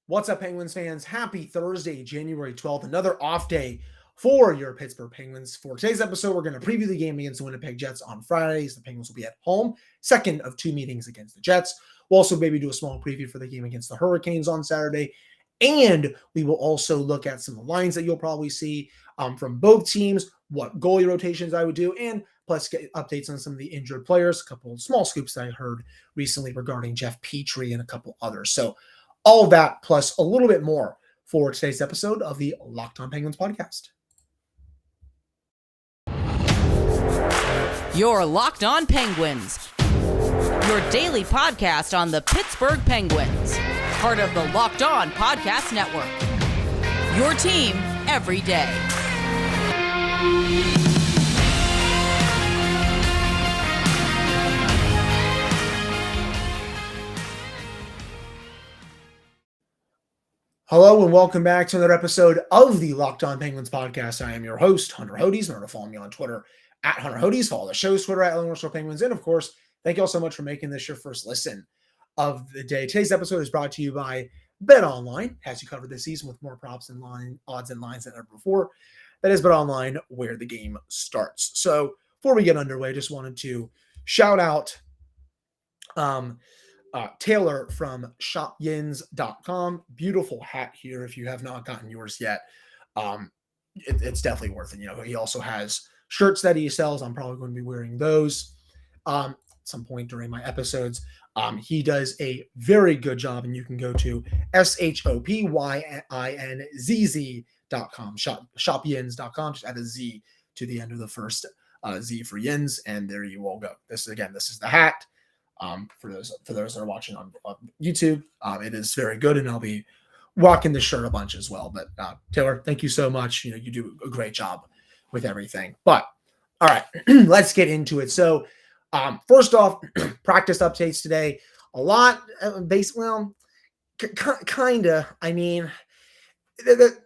What's up, Penguins fans? Happy Thursday, January 12th. Another off day for your Pittsburgh Penguins. For today's episode, we're going to preview the game against the Winnipeg Jets on Fridays. The Penguins will be at home, second of two meetings against the Jets. We'll also maybe do a small preview for the game against the Hurricanes on Saturday. And we will also look at some of the lines that you'll probably see from both teams, what goalie rotations I would do, and plus get updates on some of the injured players, a couple of small scoops that I heard recently regarding Jeff Petrie and a couple others. So all of that plus a little bit more for today's episode of the Locked On Penguins podcast. You're Locked On Penguins, your daily podcast on the Pittsburgh Penguins, part of the Locked On Podcast Network, your team every day. Hello and welcome back to another episode of the Locked On Penguins podcast. I am your host, Hunter Hodes. Remember to follow me on Twitter at Hunter Hodes. Follow the show's Twitter at Illinois Penguins. And of course, thank you all so much for making this your first listen of the day. Today's episode is brought to you by BetOnline. Has you covered this season with more props and odds and lines than ever before. That is BetOnline, where the game starts. So before we get underway, I just wanted to shout out Taylor from shopyinz.com. Beautiful hat here. If you have not gotten yours yet, it's definitely worth it. You know, he also has shirts that he sells. I'm probably going to be wearing those at some point during my episodes. He does a very good job, and you can go to shopyinz.com, shopyinz.com. Just add a Z to the end of the first Z for yinz, and there you all go. This is the hat. For those that are watching on YouTube, it is very good, and I'll be rocking the shirt a bunch as well. But Taylor, thank you so much. You know, you do a great job with everything. But all right, let's get into it. So first off, practice updates today. A lot, kinda. I mean,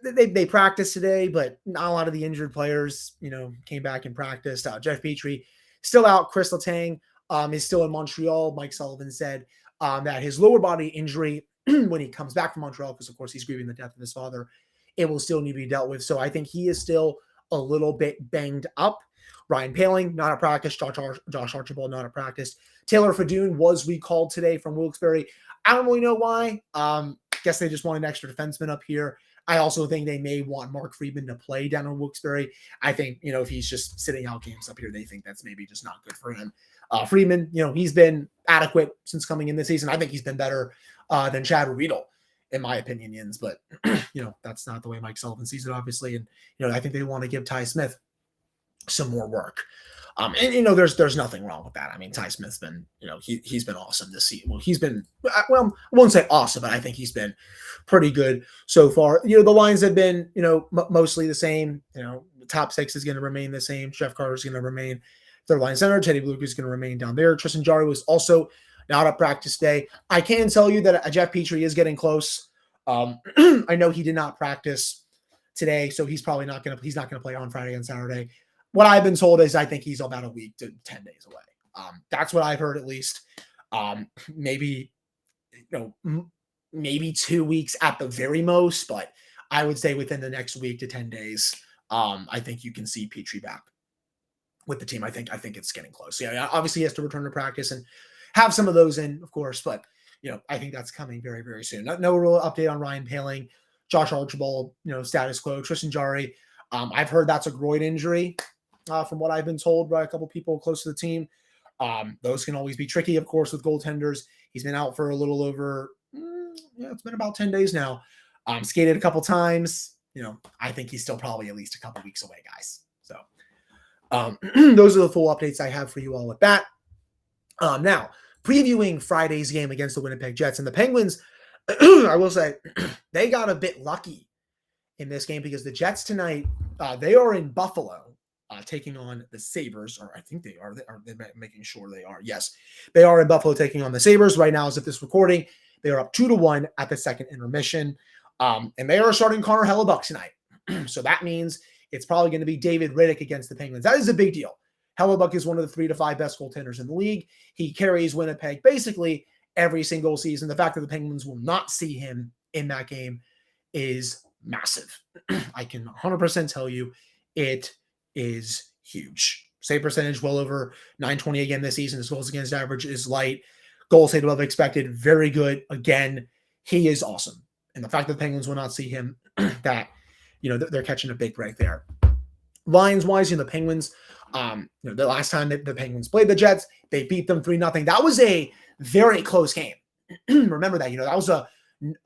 they practiced today, but not a lot of the injured players, came back and practiced. Jeff Petrie still out. Chris Letang is still in Montreal. Mike Sullivan said that his lower body injury, when he comes back from Montreal, because of course he's grieving the death of his father, it will still need to be dealt with. So I think he is still a little bit banged up. Ryan Poehling, not at practice. Josh Archibald, not at practice. Taylor Fedun was recalled today from Wilkes-Barre. I don't really know why. Guess they just want an extra defenseman up here. I also think they may want Mark Friedman to play down in Wilkes-Barre. I think, if he's just sitting out games up here, they think that's maybe just not good for him. Friedman, he's been adequate since coming in this season. I think he's been better than Chad Riedel, in my opinion, Yins. But, that's not the way Mike Sullivan sees it, obviously. And, I think they want to give Ty Smith some more work. There's nothing wrong with that. I mean, Ty Smith's been, he's been awesome this season. Well, I won't say awesome, but I think he's been pretty good so far. The lines have been, mostly the same. The top six is going to remain the same. Jeff Carter's going to remain third line center. Teddy Blucher is going to remain down there. Tristan Jarry was also not at practice day. I can tell you that Jeff Petrie is getting close. I know he did not practice today, so he's probably not going to play on Friday and Saturday. What I've been told is I think he's about a week to 10 days away. That's what I've heard, at least. Maybe 2 weeks at the very most, but I would say within the next week to 10 days, I think you can see Petrie back with the team. I think it's getting close. Yeah, obviously he has to return to practice and have some of those in, of course, but I think that's coming very, very soon. No real update on Ryan Poehling, Josh Archibald, status quo. Tristan Jarry, I've heard that's a groin injury. From what I've been told by a couple people close to the team. Those can always be tricky, of course, with goaltenders. He's been out for a little over, it's been about 10 days now. Skated a couple times. I think he's still probably at least a couple weeks away, guys. So those are the full updates I have for you all with that. Now, previewing Friday's game against the Winnipeg Jets, and the Penguins, I will say, they got a bit lucky in this game because the Jets tonight, they are in Buffalo. Taking on the Sabres, or I think they are. They're making sure they are. Yes, they are in Buffalo taking on the Sabres right now. As of this recording, they are up 2-1 at the second intermission, and they are starting Connor Hellebuck tonight. So that means it's probably going to be David Riddick against the Penguins. That is a big deal. Hellebuck is one of the 3 to 5 best goaltenders in the league. He carries Winnipeg basically every single season. The fact that the Penguins will not see him in that game is massive. I can 100% tell you it is huge. Save percentage well over 920 again this season. His goals against average is light. Goals saved above expected, very good. Again, he is awesome. And the fact that the Penguins will not see him, that, they're catching a big break there. Lines-wise, the Penguins, the last time that the Penguins played the Jets, they beat them 3-0. That was a very close game. Remember that, that was a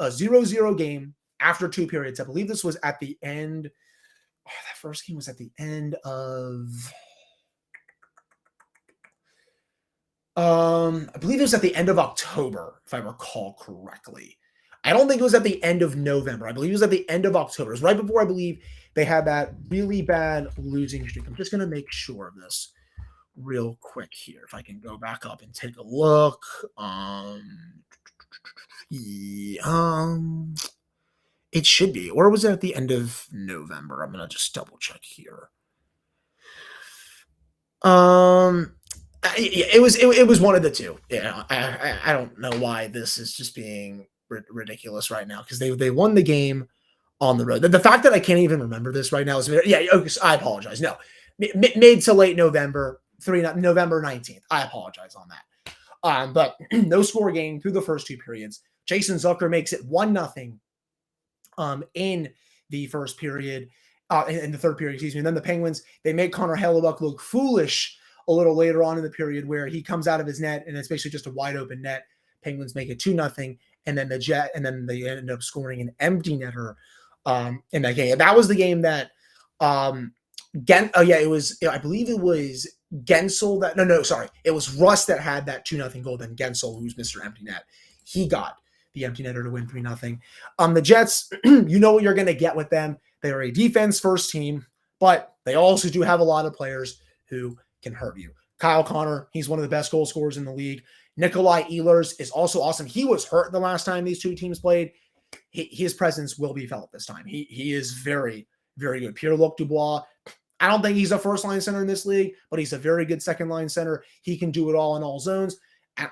0-0 game after 2 periods. I believe this was at the end. That first game was at the end of, I believe it was at the end of October, if I recall correctly. I don't think it was at the end of November. I believe it was at the end of October. It was right before, I believe, they had that really bad losing streak. I'm just going to make sure of this real quick here. If I can go back up and take a look. It should be. Or was it at the end of November? I'm going to just double check here. It was one of the two. Yeah, I don't know why this is just being ridiculous right now, because they won the game on the road. The fact that I can't even remember this right now is, okay, I apologize. No, mid to late November, November 19th. I apologize on that. But no score game through the first 2 periods. Jason Zucker makes it 1-0 in the first period, in the third period, excuse me. And then the Penguins, they make Connor Hellebuyck look foolish a little later on in the period, where he comes out of his net and it's basically just a wide open net. Penguins make it 2-0, and then they end up scoring an empty netter in that game. And that was the game that I believe it was Gensel it was Russ that had that 2-0 goal. Then Gensel, who's Mr. Empty Net, he got the empty netter to win 3-0. The Jets, you know what you're going to get with them. They are a defense first team, but they also do have a lot of players who can hurt you. Kyle Connor, he's one of the best goal scorers in the league. Nikolai Ehlers is also awesome. He was hurt the last time these 2 teams played. His presence will be felt this time. He is very, very good. Pierre-Luc Dubois, I don't think he's a first-line center in this league, but he's a very good second-line center. He can do it all in all zones.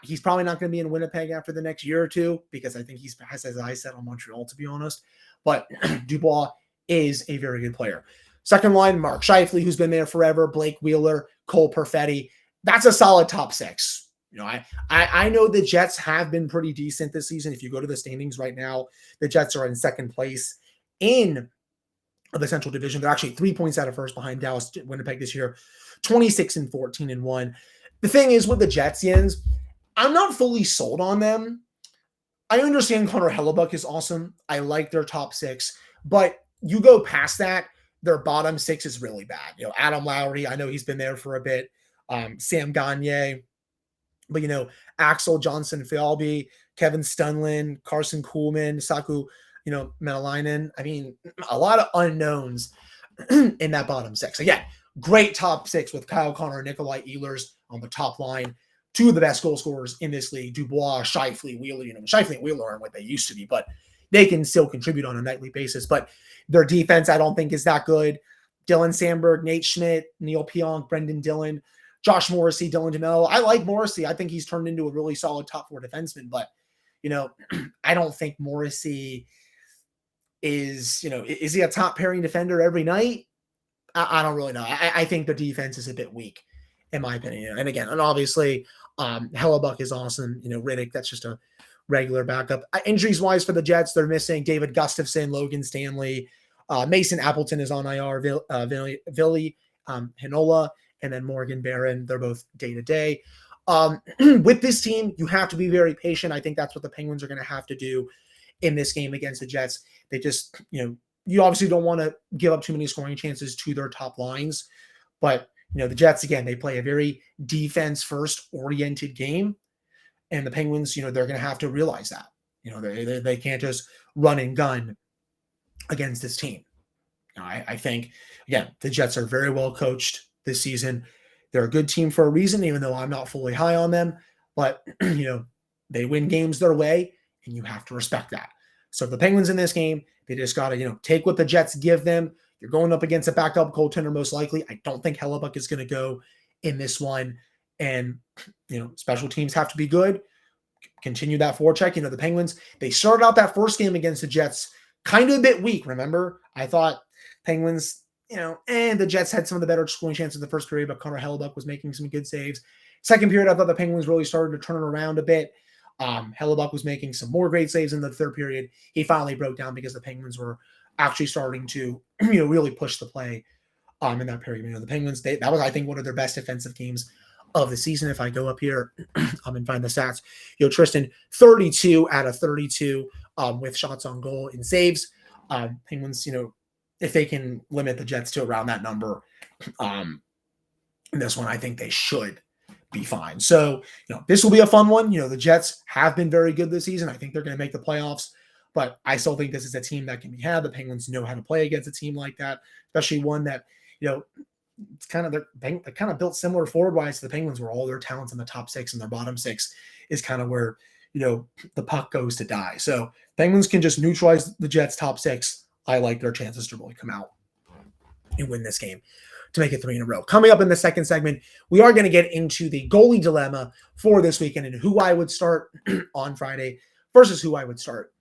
He's probably not going to be in Winnipeg after the next year or 2, because I think he's his eyes set on Montreal, to be honest. But Dubois is a very good player. Second line, Mark Scheifele, who's been there forever, Blake Wheeler, Cole Perfetti. That's a solid top 6. I know the Jets have been pretty decent this season. If you go to the standings right now, the Jets are in second place in the Central Division. They're actually 3 points out of first behind Dallas, Winnipeg this year, 26-14-1. The thing is with the Jets, Yinz, I'm not fully sold on them. I understand Connor Hellebuyck is awesome. I like their top 6, but you go past that, their bottom 6 is really bad. Adam Lowry, I know he's been there for a bit. Sam Gagner, but Axel Johnson-Falby, Kevin Stunlin, Carson Kuhlman, Saku, Metalainen. I mean, a lot of unknowns in that bottom 6. Again, great top 6 with Kyle Connor, Nikolai Ehlers on the top line. 2 of the best goal scorers in this league, Dubois, Scheifele, Wheeler. Scheifele and Wheeler aren't what they used to be, but they can still contribute on a nightly basis. But their defense, I don't think, is that good. Dylan Sandberg, Nate Schmidt, Neil Pionk, Brendan Dillon, Josh Morrissey, Dylan DeMello. I like Morrissey. I think he's turned into a really solid top 4 defenseman, but, I don't think Morrissey is he a top pairing defender every night? I don't really know. I think the defense is a bit weak, in my opinion. And again, obviously, Hellebuyck is awesome. Riddick, that's just a regular backup. Injuries-wise for the Jets, they're missing David Gustafson, Logan Stanley, Mason Appleton is on IR, Ville Hinola, and then Morgan Barron. They're both day-to-day. With this team, you have to be very patient. I think that's what the Penguins are going to have to do in this game against the Jets. They just, you obviously don't want to give up too many scoring chances to their top lines. But, the Jets, again, they play a very defense-first oriented game. And the Penguins, they're going to have to realize that. They can't just run and gun against this team. I think, again, the Jets are very well coached this season. They're a good team for a reason, even though I'm not fully high on them. But, they win games their way, and you have to respect that. So if the Penguins in this game, they just got to, take what the Jets give them. You're going up against a backup goaltender most likely. I don't think Hellebuyck is going to go in this one. And, special teams have to be good. continue that forecheck. The Penguins, they started out that first game against the Jets kind of a bit weak, remember? I thought Penguins, and the Jets had some of the better scoring chances in the first period, but Connor Hellebuck was making some good saves. Second period, I thought the Penguins really started to turn it around a bit. Hellebuck was making some more great saves in the third period. He finally broke down because the Penguins were actually starting to, really push the play in that period. The Penguins, that was, I think, one of their best defensive games of the season. If I go up here and find the stats, Tristan, 32 out of 32 with shots on goal and saves. Penguins, if they can limit the Jets to around that number, in this one, I think they should be fine. So, this will be a fun one. The Jets have been very good this season. I think they're going to make the playoffs, but I still think this is a team that can be had. The Penguins know how to play against a team like that, especially one that, it's kind of, they're kind of built similar forward-wise to the Penguins, where all their talents in the top six and their bottom six is kind of where, the puck goes to die. So Penguins can just neutralize the Jets' top six. I like their chances to really come out and win this game to make it 3 in a row. Coming up in the second segment, we are going to get into the goalie dilemma for this weekend and who I would start on Friday versus who I would start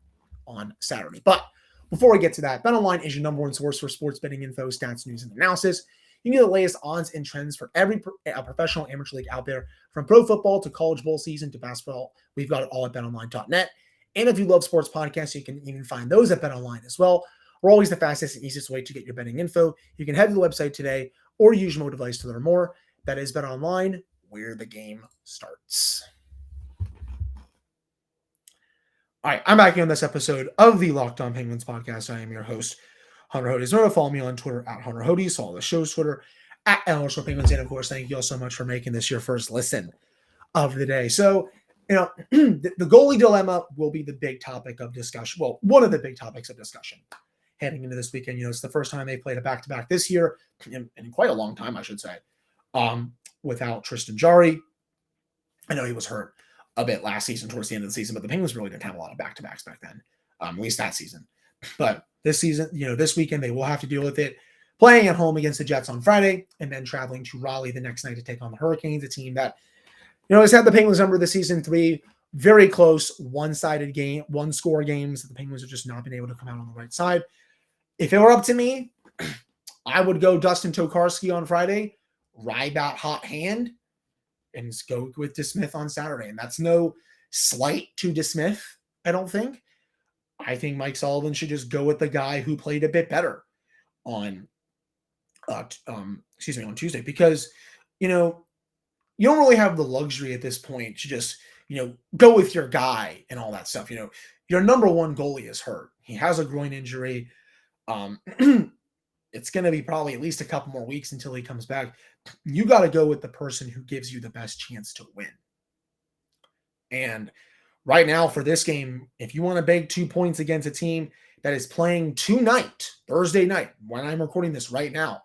on Saturday. But before we get to that, BetOnline is your number one source for sports betting info, stats, news, and analysis. You get the latest odds and trends for every professional amateur league out there, from pro football to college bowl season to basketball. We've got it all at betonline.net. And if you love sports podcasts, you can even find those at BetOnline as well. We're always the fastest and easiest way to get your betting info. You can head to the website today or use your mobile device to learn more. That is BetOnline, where the game starts. All right, I'm back here on this episode of the Locked On Penguins podcast. I am your host, Hunter Hodes. Remember to follow me on Twitter at Hunter Hodes. Follow the show's Twitter at @Penguins. And of course, thank you all so much for making this your first listen of the day. So, the goalie dilemma will be the big topic of discussion. Well, one of the big topics of discussion heading into this weekend. It's the first time they played a back-to-back this year, in quite a long time, I should say, without Tristan Jarry. I know he was hurt a bit last season, towards the end of the season, but the Penguins really didn't have a lot of back-to-backs back then, at least that season. But this season, this weekend, they will have to deal with it, playing at home against the Jets on Friday, and then traveling to Raleigh the next night to take on the Hurricanes, a team that, has had the Penguins number this season, 3 very close, one-sided game, one-score games that the Penguins have just not been able to come out on the right side. If it were up to me, I would go Dustin Tokarski on Friday, ride that hot hand, and just go with DeSmith on Saturday. And that's no slight to DeSmith, I don't think. I think Mike Sullivan should just go with the guy who played a bit better on Tuesday, because, you don't really have the luxury at this point to just, go with your guy and all that stuff. Your number one goalie is hurt. He has a groin injury. It's going to be probably at least a couple more weeks until he comes back. You got to go with the person who gives you the best chance to win. And right now for this game, if you want to bag 2 points against a team that is playing tonight, Thursday night, when I'm recording this right now,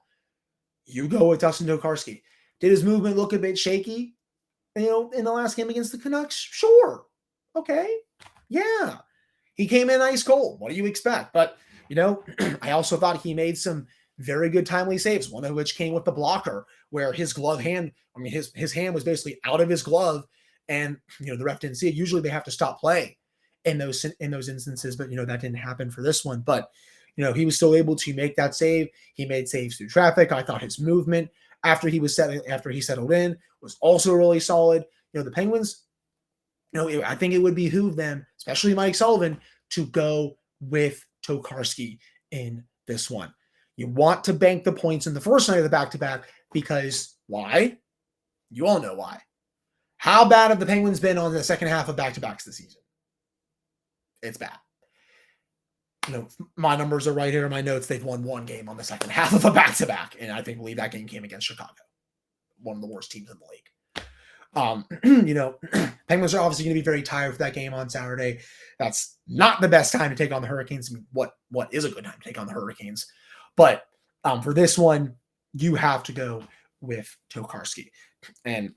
you go with Dustin Tokarski. Did his movement look a bit shaky, in the last game against the Canucks? Sure. Okay. Yeah. He came in ice cold. What do you expect? But, I also thought he made some very good timely saves, one of which came with the blocker, where his glove hand, his hand was basically out of his glove, and, the ref didn't see it. Usually they have to stop play in those instances, but, that didn't happen for this one. But, he was still able to make that save. He made saves through traffic. I thought his movement after he settled in was also really solid. The Penguins, I think it would behoove them, especially Mike Sullivan, to go with Tokarski in this one. You want to bank the points in the first night of the back-to-back, because why? You all know why. How bad have the Penguins been on the second half of back-to-backs this season? It's bad. My numbers are right here in my notes. They've won 1 game on the second half of a back-to-back, and I believe that game came against Chicago, one of the worst teams in the league. Penguins are obviously going to be very tired for that game on Saturday. That's not the best time to take on the Hurricanes. What is a good time to take on the Hurricanes? But for this one, you have to go with Tokarski. And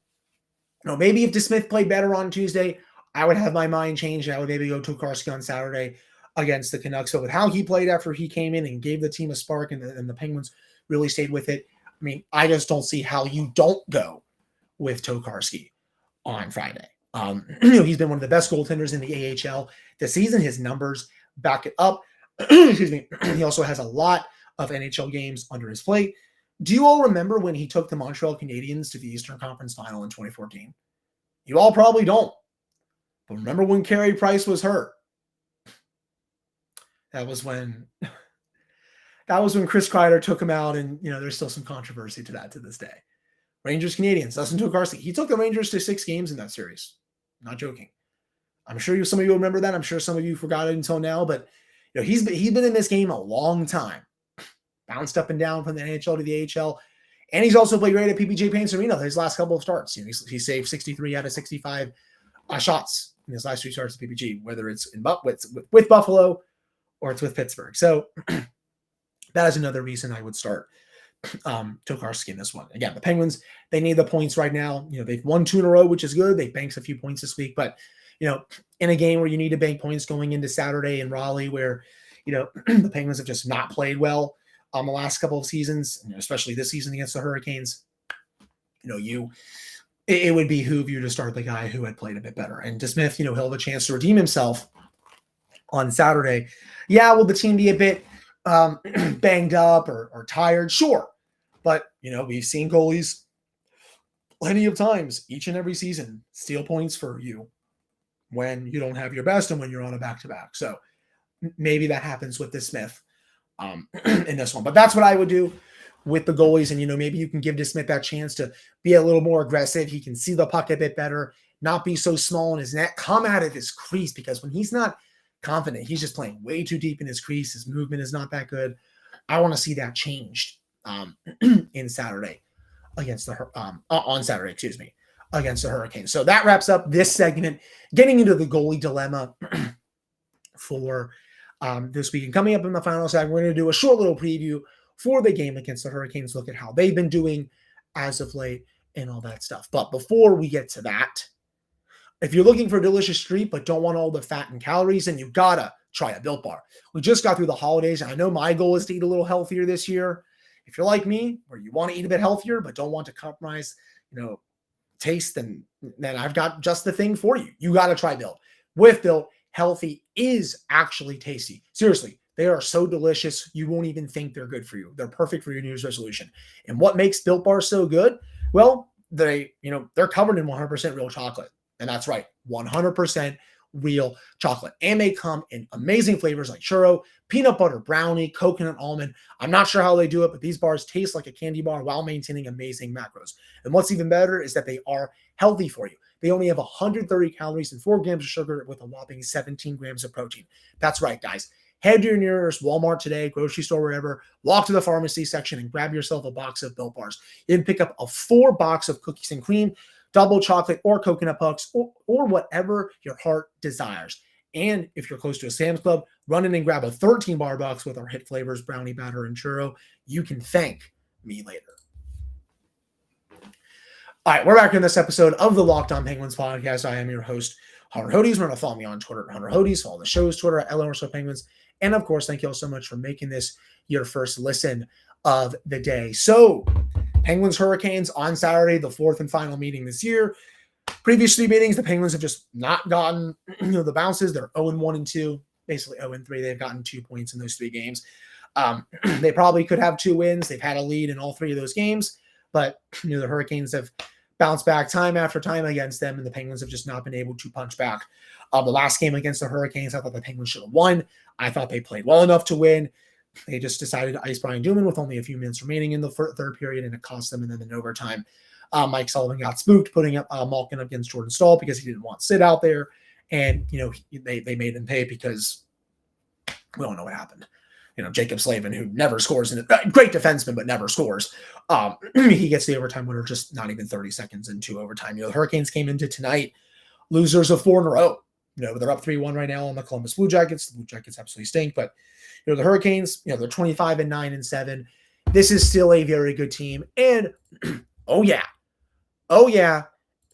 maybe if DeSmith played better on Tuesday, I would have my mind changed. I would maybe go Tokarski on Saturday against the Canucks. So with how he played after he came in and gave the team a spark, and the Penguins really stayed with it, I just don't see how you don't go with Tokarski on Friday. He's been one of the best goaltenders in the AHL this season. His numbers back it up. Excuse me. He also has a lot of NHL games under his plate. Do you all remember when he took the Montreal Canadiens to the Eastern Conference Final in 2014? You all probably don't. But remember when Carey Price was hurt? That was when Chris Kreider took him out, and there's still some controversy to that to this day. Rangers Canadiens, Dustin Tokarski. He took the Rangers to 6 games in that series. Not joking. I'm sure some of you remember that. I'm sure some of you forgot it until now, but he's been in this game a long time. Bounced up and down from the NHL to the AHL. And he's also played great at PPG Paints Arena his last couple of starts. He saved 63 out of 65 shots in his last 3 starts at PPG, whether it's with Buffalo or it's with Pittsburgh. So that is another reason I would start Tokarski in this one. Again, the Penguins, they need the points right now. They've won 2 in a row, which is good. They banked a few points this week, but in a game where you need to bank points going into Saturday in Raleigh, where the Penguins have just not played well the last couple of seasons, especially this season against the Hurricanes, it would behoove you to start the guy who had played a bit better. And DeSmith, he'll have a chance to redeem himself on Saturday. Yeah, will the team be a bit banged up or tired? Sure. But, we've seen goalies plenty of times each and every season steal points for you when you don't have your best and when you're on a back-to-back. So maybe that happens with DeSmith in this one. But that's what I would do with the goalies. And, maybe you can give DeSmith that chance to be a little more aggressive. He can see the puck a bit better, not be so small in his net, come out of his crease, because when he's not confident, he's just playing way too deep in his crease. His movement is not that good. I want to see that changed on Saturday against the Hurricanes. So that wraps up this segment, getting into the goalie dilemma for this week. And coming up in the final segment, we're going to do a short little preview for the game against the Hurricanes, look at how they've been doing as of late and all that stuff. But before we get to that, if you're looking for a delicious treat but don't want all the fat and calories, then you gotta try a Built Bar. We just got through the holidays, and I know my goal is to eat a little healthier this year. If you're like me, where you want to eat a bit healthier but don't want to compromise, taste, then I've got just the thing for you. You got to try Built. With Built, healthy is actually tasty. Seriously, they are so delicious, you won't even think they're good for you. They're perfect for your New Year's resolution. And what makes Built Bar so good? Well, they're covered in 100% real chocolate. And that's right, 100% real chocolate. And they come in amazing flavors like churro, peanut butter brownie, coconut almond. I'm not sure how they do it, but these bars taste like a candy bar while maintaining amazing macros. And what's even better is that they are healthy for you. They only have 130 calories and 4 grams of sugar with a whopping 17 grams of protein. That's right, guys. Head to your nearest Walmart today, grocery store, wherever, walk to the pharmacy section and grab yourself a box of Built Bars. You can pick up a 4 box of cookies and cream, double chocolate or coconut pucks, or whatever your heart desires. And if you're close to a Sam's Club, run in and grab a 13-bar box with our hit flavors, brownie batter, and churro. You can thank me later. All right, we're back in this episode of the Locked On Penguins podcast. I am your host, Hunter Hodes. Remember to follow me on Twitter at Hunter Hodes, follow the show's Twitter at @LNRSoPenguins. And of course, thank you all so much for making this your first listen of the day. So, Penguins Hurricanes on Saturday, the 4th and final meeting this year. Previous 3 meetings, the Penguins have just not gotten the bounces. They're 0-1 and 2, basically 0-3. They've gotten 2 points in those 3 games. They probably could have 2 wins. They've had a lead in all 3 of those games, but the Hurricanes have bounced back time after time against them, and the Penguins have just not been able to punch back. The last game against the Hurricanes, I thought the Penguins should have won. I thought they played well enough to win. They just decided to ice Brian Dumoulin with only a few minutes remaining in the third period, and it cost them. And then in overtime, Mike Sullivan got spooked, putting up Malkin up against Jordan Staal because he didn't want to sit out there. And, they made him pay because we don't know what happened. Jacob Slavin, who never scores, great defenseman, but never scores. He gets the overtime winner just not even 30 seconds into overtime. The Hurricanes came into tonight losers of 4 in a row. They're up 3-1 right now on the Columbus Blue Jackets. The Blue Jackets absolutely stink, but the Hurricanes, they're 25-9-7. This is still a very good team. And oh yeah,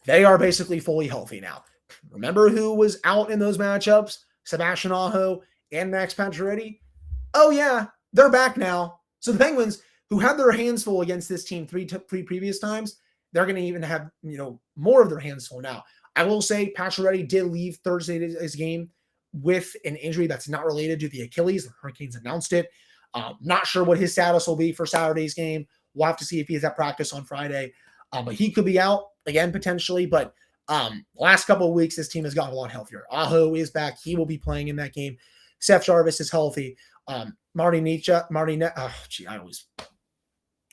they are basically fully healthy now. Remember who was out in those matchups? Sebastian Aho and Max Pacioretty. Oh yeah, they're back now. So the Penguins, who had their hands full against this team three previous times, they're going to even have more of their hands full now. I will say Pacioretty did leave Thursday's game with an injury that's not related to the Achilles. The Hurricanes announced it. Not sure what his status will be for Saturday's game. We'll have to see if he's at practice on Friday. But he could be out again potentially. But last couple of weeks, this team has gotten a lot healthier. Aho is back. He will be playing in that game. Seth Jarvis is healthy. I always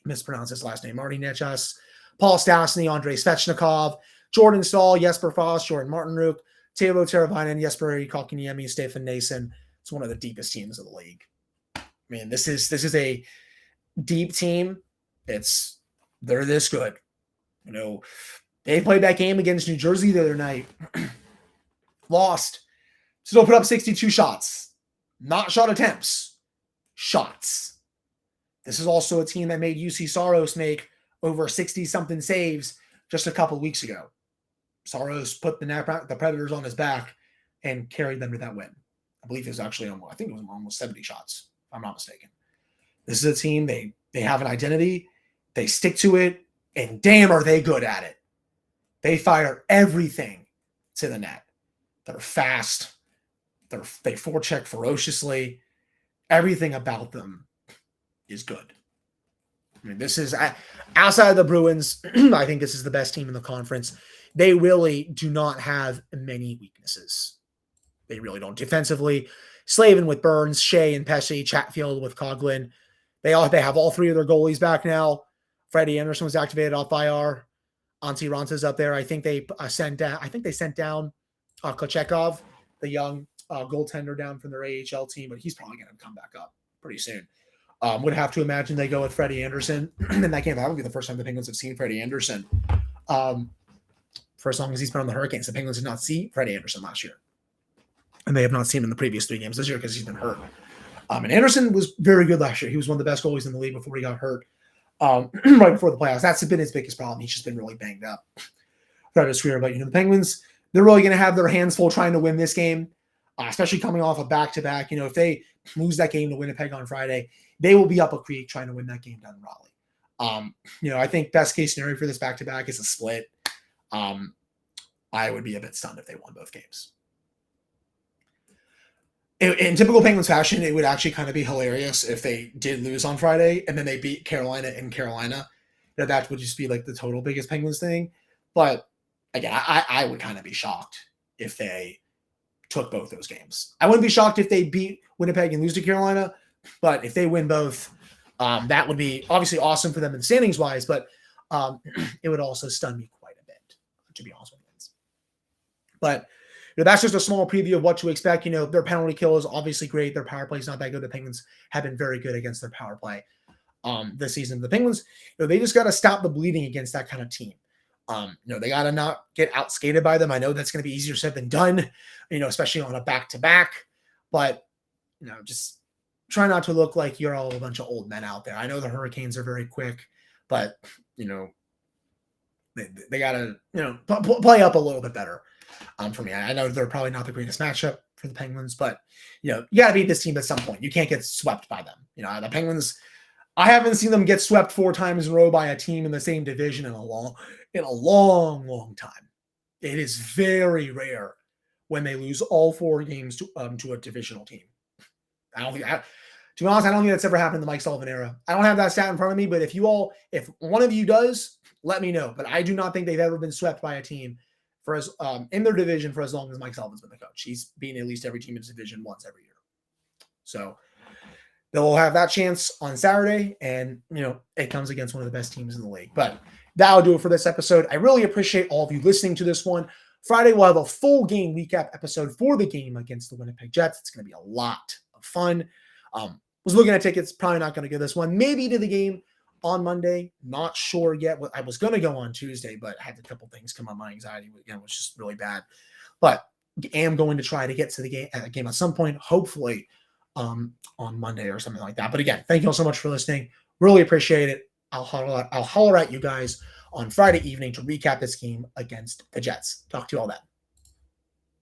mispronounce his last name. Marty Nechas, Paul Stastny, Andrei Svechnikov, Jordan Stahl, Jesper Foss, Jordan Martinruk, Teuvo Teravainen, Jesper Kotkaniemi, Stefan Nason. It's one of the deepest teams of the league. I mean, this is a deep team. They're this good. You know, they played that game against New Jersey the other night. Lost. Still put up 62 shots. Not shot attempts. Shots. This is also a team that made UC Saros make over 60-something saves just a couple weeks ago. Saros put the Predators on his back and carried them to that win. I believe it was actually I think it was almost 70 shots, if I'm not mistaken. This is a team, they have an identity, they stick to it, and damn are they good at it. They fire everything to the net. They're fast. They forecheck ferociously. Everything about them is good. I mean, this is outside of the Bruins. I think this is the best team in the conference. They really do not have many weaknesses. They really don't. Defensively, Slavin with Burns, Shea and Pesce, Chatfield with Coughlin. They have all three of their goalies back now. Freddie Anderson was activated off IR. Antti Ranta's up there. I think they sent down Kochekov, the young goaltender down from their AHL team, but he's probably going to come back up pretty soon. Would have to imagine they go with Freddie Anderson in that game. That would be the first time the Penguins have seen Freddie Anderson for as long as he's been on the Hurricanes. The Penguins did not see Freddie Anderson last year, and they have not seen him in the previous 3 games this year because he's been hurt. And Anderson was very good last year. He was one of the best goalies in the league before he got hurt right before the playoffs. That's been his biggest problem. He's just been really banged up throughout his career. But, the Penguins, they're really going to have their hands full trying to win this game, especially coming off a back-to-back. If they lose that game to Winnipeg on Friday, they will be up a creek trying to win that game down in Raleigh. I think best case scenario for this back-to-back is a split. I would be a bit stunned if they won both games. In typical Penguins fashion, it would actually kind of be hilarious if they did lose on Friday and then they beat Carolina in Carolina. That would just be like the total biggest Penguins thing. But again, I would kind of be shocked if they took both those games. I wouldn't be shocked if they beat Winnipeg and lose to Carolina, but if they win both, that would be obviously awesome for them in standings wise, but it would also stun me quite a bit, to be honest with you. But that's just a small preview of what to expect. Their penalty kill is obviously great. Their power play is not that good. The Penguins have been very good against their power play this season. The Penguins, they just got to stop the bleeding against that kind of team. They got to not get outskated by them. I know that's going to be easier said than done, especially on a back-to-back. But, just try not to look like you're all a bunch of old men out there. I know the Hurricanes are very quick, but, they got to, play up a little bit better. For me, I know they're probably not the greatest matchup for the Penguins, but you got to beat this team at some point. You can't get swept by them. The Penguins, I haven't seen them get swept 4 times in a row by a team in the same division in a long time. It is very rare when they lose all 4 games to a divisional team. To be honest, I don't think that's ever happened in the Mike Sullivan era. I don't have that stat in front of me, but if one of you does, let me know. But I do not think they've ever been swept by a team in their division for as long as Mike Sullivan's been the coach. He's beaten at least every team in his division once every year. So they'll have that chance on Saturday, and it comes against one of the best teams in the league. But that'll do it for this episode. I really appreciate all of you listening to this one. Friday we'll have a full game recap episode for the game against the Winnipeg Jets. It's going to be a lot of fun. Was looking at tickets, probably not going to get this one. Maybe to the game on Monday, not sure yet. I was going to go on Tuesday, but I had a couple things come on. My anxiety again was just really bad. But am going to try to get to the game at some point, hopefully on Monday or something like that. But again, thank you all so much for listening. Really appreciate it. I'll holler at you guys on Friday evening to recap this game against the Jets. Talk to you all then.